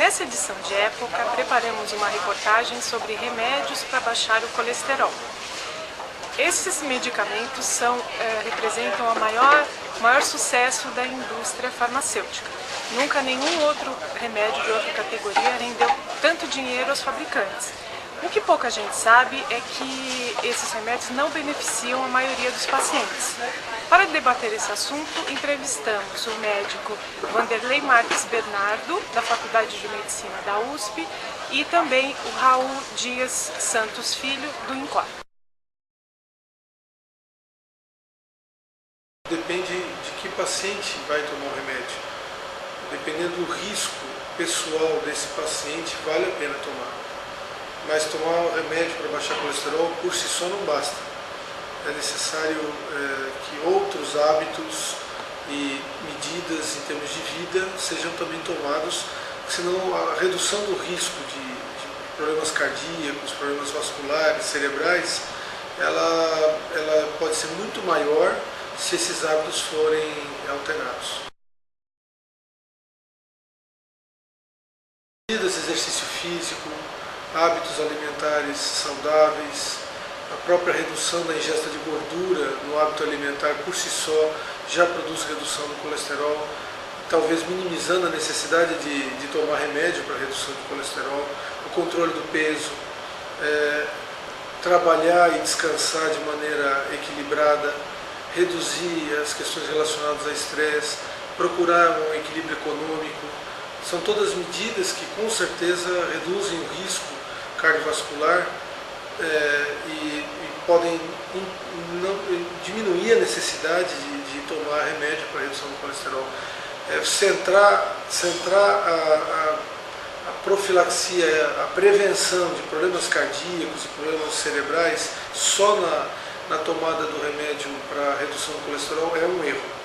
Nessa edição de Época, preparamos uma reportagem sobre remédios para baixar o colesterol. Esses medicamentos representam o maior sucesso da indústria farmacêutica. Nunca nenhum outro remédio de outra categoria rendeu tanto dinheiro aos fabricantes. O que pouca gente sabe é que esses remédios não beneficiam a maioria dos pacientes. Para debater esse assunto, entrevistamos o médico Vanderlei Marques Bernardo, da Faculdade de Medicina da USP, e também o Raul Dias Santos Filho, do INCOR. Depende de que paciente vai tomar o remédio. Dependendo do risco pessoal desse paciente, vale a pena tomar. Mas tomar o remédio para baixar colesterol por si só não basta. É necessário que outros hábitos e medidas em termos de vida sejam também tomados, senão a redução do risco de problemas cardíacos, problemas vasculares, cerebrais, ela pode ser muito maior se esses hábitos forem alterados. Medidas de exercício físico, hábitos alimentares saudáveis, a própria redução da ingesta de gordura no hábito alimentar por si só já produz redução do colesterol, talvez minimizando a necessidade de tomar remédio para redução de colesterol, o controle do peso, trabalhar e descansar de maneira equilibrada, reduzir as questões relacionadas a estresse, procurar um equilíbrio econômico. São todas medidas que com certeza reduzem o risco cardiovascular e podem diminuir a necessidade de tomar remédio para redução do colesterol. Centrar a profilaxia, a prevenção de problemas cardíacos e problemas cerebrais só na tomada do remédio para redução do colesterol é um erro.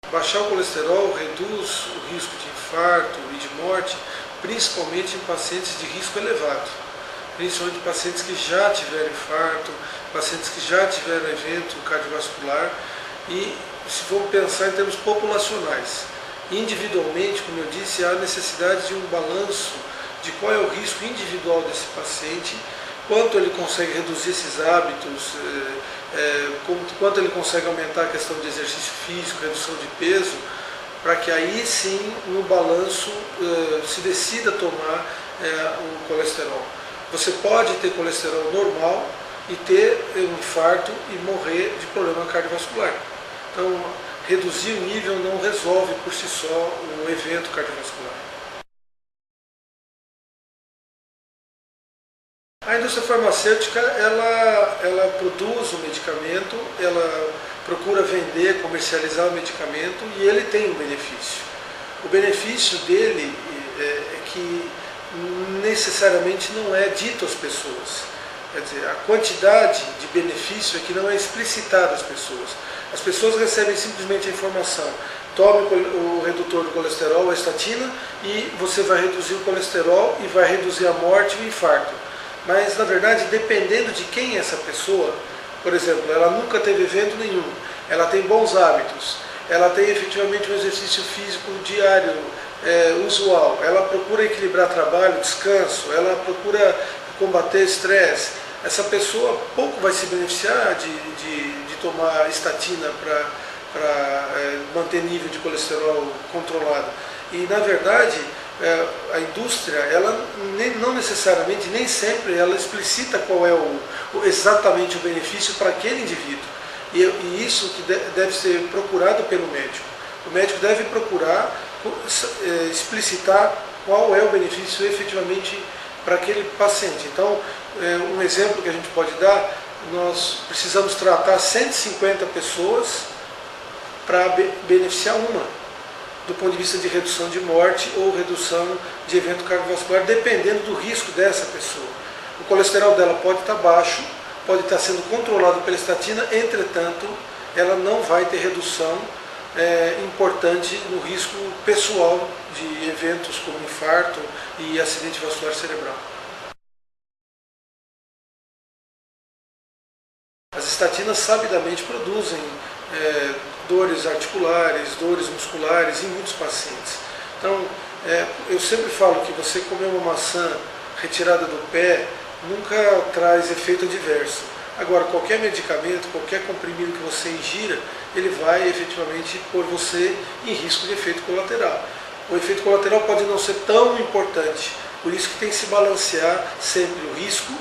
Baixar o colesterol reduz o risco de infarto e de morte, principalmente em pacientes de risco elevado, principalmente pacientes que já tiveram infarto, pacientes que já tiveram evento cardiovascular e, se for pensar em termos populacionais, individualmente, como eu disse, há necessidade de um balanço de qual é o risco individual desse paciente, quanto ele consegue reduzir esses hábitos, quanto ele consegue aumentar a questão de exercício físico, redução de peso, para que aí sim, no balanço, se decida tomar o colesterol. Você pode ter colesterol normal e ter um infarto e morrer de problema cardiovascular. Então, reduzir o nível não resolve por si só o evento cardiovascular. A indústria farmacêutica, ela produz o medicamento, ela procura vender, comercializar o medicamento e ele tem um benefício. O benefício dele é que necessariamente não é dito às pessoas. Quer dizer, a quantidade de benefício é que não é explicitada às pessoas. As pessoas recebem simplesmente a informação: tome o redutor do colesterol, a estatina, e você vai reduzir o colesterol e vai reduzir a morte e o infarto. Mas, na verdade, dependendo de quem é essa pessoa, por exemplo, ela nunca teve evento nenhum, ela tem bons hábitos, ela tem efetivamente um exercício físico diário, usual, ela procura equilibrar trabalho, descanso, ela procura combater estresse, essa pessoa pouco vai se beneficiar de tomar estatina para manter nível de colesterol controlado. E, na verdade, a indústria, ela não necessariamente, nem sempre, ela explicita qual é exatamente o benefício para aquele indivíduo. E isso que deve ser procurado pelo médico. O médico deve procurar explicitar qual é o benefício efetivamente para aquele paciente. Então, um exemplo que a gente pode dar: nós precisamos tratar 150 pessoas para beneficiar uma, do ponto de vista de redução de morte ou redução de evento cardiovascular, dependendo do risco dessa pessoa. O colesterol dela pode estar baixo, pode estar sendo controlado pela estatina, entretanto, ela não vai ter redução importante no risco pessoal de eventos como infarto e acidente vascular cerebral. As estatinas sabidamente produzem dores articulares, dores musculares em muitos pacientes. Então, eu sempre falo que você comer uma maçã retirada do pé nunca traz efeito adverso. Agora, qualquer medicamento, qualquer comprimido que você ingira, ele vai efetivamente pôr você em risco de efeito colateral. O efeito colateral pode não ser tão importante, por isso que tem que se balancear sempre o risco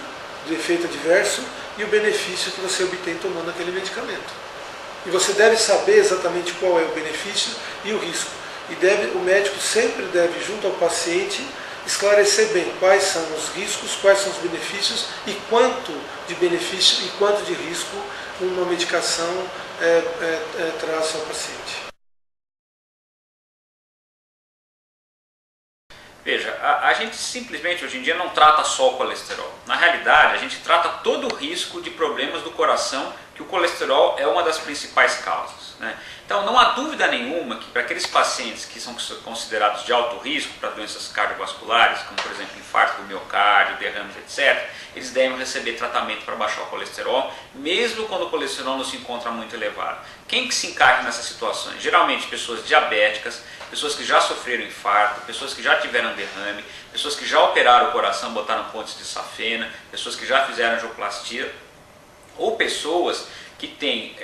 do efeito adverso e o benefício que você obtém tomando aquele medicamento. E você deve saber exatamente qual é o benefício e o risco. E o médico sempre deve, junto ao paciente, esclarecer bem quais são os riscos, quais são os benefícios e quanto de benefício e quanto de risco uma medicação traz ao paciente. Veja, a gente simplesmente hoje em dia não trata só o colesterol. Na realidade, a gente trata todo o risco de problemas do coração, que o colesterol é uma das principais causas, né? Então não há dúvida nenhuma que para aqueles pacientes que são considerados de alto risco para doenças cardiovasculares, como por exemplo infarto do miocárdio, derrames, etc., eles devem receber tratamento para baixar o colesterol, mesmo quando o colesterol não se encontra muito elevado. Quem que se encaixa nessas situações? Geralmente pessoas diabéticas, pessoas que já sofreram infarto, pessoas que já tiveram derrame, pessoas que já operaram o coração, botaram pontes de safena, pessoas que já fizeram angioplastia, ou pessoas que têm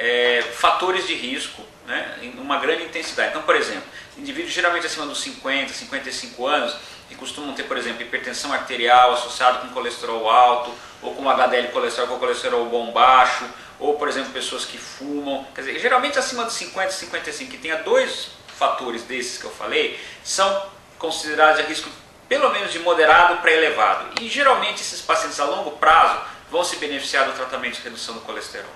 fatores de risco, né, em uma grande intensidade. Então, por exemplo, indivíduos geralmente acima dos 50, 55 anos, que costumam ter, por exemplo, hipertensão arterial associada com colesterol alto, ou com HDL colesterol com colesterol bom baixo, ou, por exemplo, pessoas que fumam. Quer dizer, geralmente acima dos 50, 55, que tenha dois fatores desses que eu falei, são considerados de risco pelo menos de moderado para elevado. E geralmente esses pacientes a longo prazo vão se beneficiar do tratamento de redução do colesterol.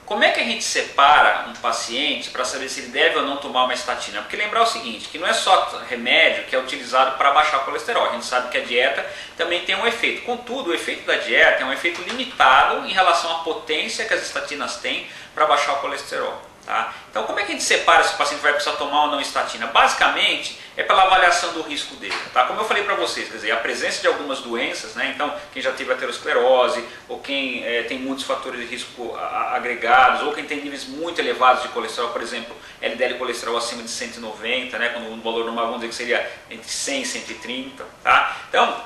Como é que a gente separa um paciente para saber se ele deve ou não tomar uma estatina? Porque lembrar o seguinte, que não é só remédio que é utilizado para baixar o colesterol. A gente sabe que a dieta também tem um efeito. Contudo, o efeito da dieta é um efeito limitado em relação à potência que as estatinas têm para baixar o colesterol. Tá? Então, como é que a gente separa se o paciente vai precisar tomar ou não estatina? Basicamente, é pela avaliação do risco dele. Tá? Como eu falei para vocês, quer dizer, a presença de algumas doenças, né? Então, quem já teve aterosclerose, ou quem tem muitos fatores de risco agregados, ou quem tem níveis muito elevados de colesterol, por exemplo, LDL colesterol acima de 190, né? Quando o valor normal, vamos dizer que seria entre 100 e 130. Tá? Então,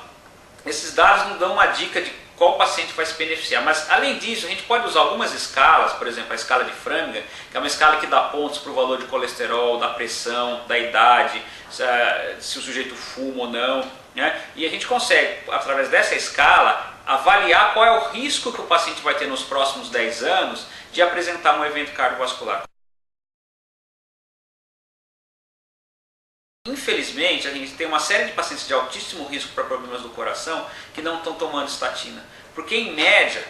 esses dados nos dão uma dica de qual paciente vai se beneficiar. Mas além disso, a gente pode usar algumas escalas, por exemplo, a escala de Framingham, que é uma escala que dá pontos para o valor de colesterol, da pressão, da idade, se o sujeito fuma ou não, né? E a gente consegue, através dessa escala, avaliar qual é o risco que o paciente vai ter nos próximos 10 anos de apresentar um evento cardiovascular. Infelizmente, a gente tem uma série de pacientes de altíssimo risco para problemas do coração que não estão tomando estatina. Porque, em média,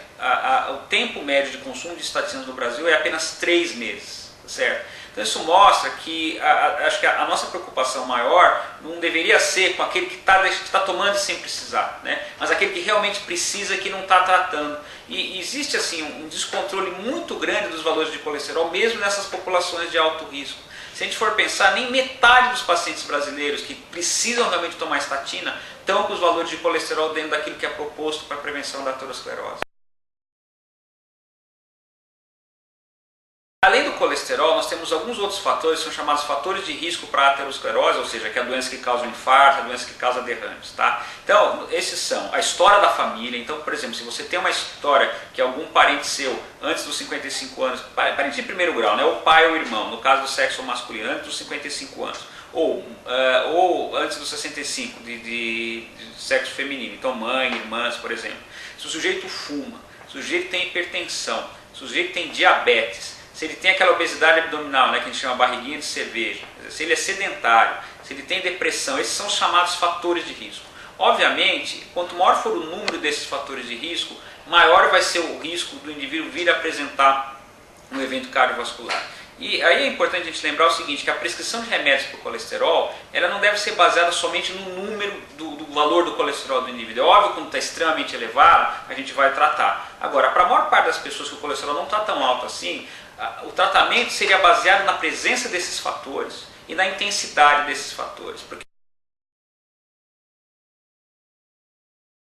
o tempo médio de consumo de estatinas no Brasil é apenas 3 meses. Certo? Então, isso mostra que acho que a nossa preocupação maior não deveria ser com aquele que está tomando sem precisar, né? Mas aquele que realmente precisa e que não está tratando. E existe assim, um descontrole muito grande dos valores de colesterol, mesmo nessas populações de alto risco. Se a gente for pensar, nem metade dos pacientes brasileiros que precisam realmente tomar estatina estão com os valores de colesterol dentro daquilo que é proposto para a prevenção da aterosclerose. Além do colesterol, nós temos alguns outros fatores que são chamados fatores de risco para a aterosclerose, ou seja, que é a doença que causa infarto, a doença que causa derrames. Tá? Então, esses são a história da família. Então, por exemplo, se você tem uma história que algum parente seu, antes dos 55 anos, parente de primeiro grau, né, o pai ou o irmão, no caso do sexo masculino, antes dos 55 anos, ou antes dos 65, de sexo feminino, então mãe, irmãs, por exemplo. Se o sujeito fuma, se o sujeito tem hipertensão, se o sujeito tem diabetes, se ele tem aquela obesidade abdominal, né, que a gente chama barriguinha de cerveja, se ele é sedentário, se ele tem depressão, esses são os chamados fatores de risco. Obviamente, quanto maior for o número desses fatores de risco, maior vai ser o risco do indivíduo vir a apresentar um evento cardiovascular. E aí é importante a gente lembrar o seguinte, que a prescrição de remédios para o colesterol, ela não deve ser baseada somente no número do valor do colesterol do indivíduo. É óbvio que quando está extremamente elevado, a gente vai tratar. Agora, para a maior parte das pessoas que o colesterol não está tão alto assim, o tratamento seria baseado na presença desses fatores e na intensidade desses fatores. Porque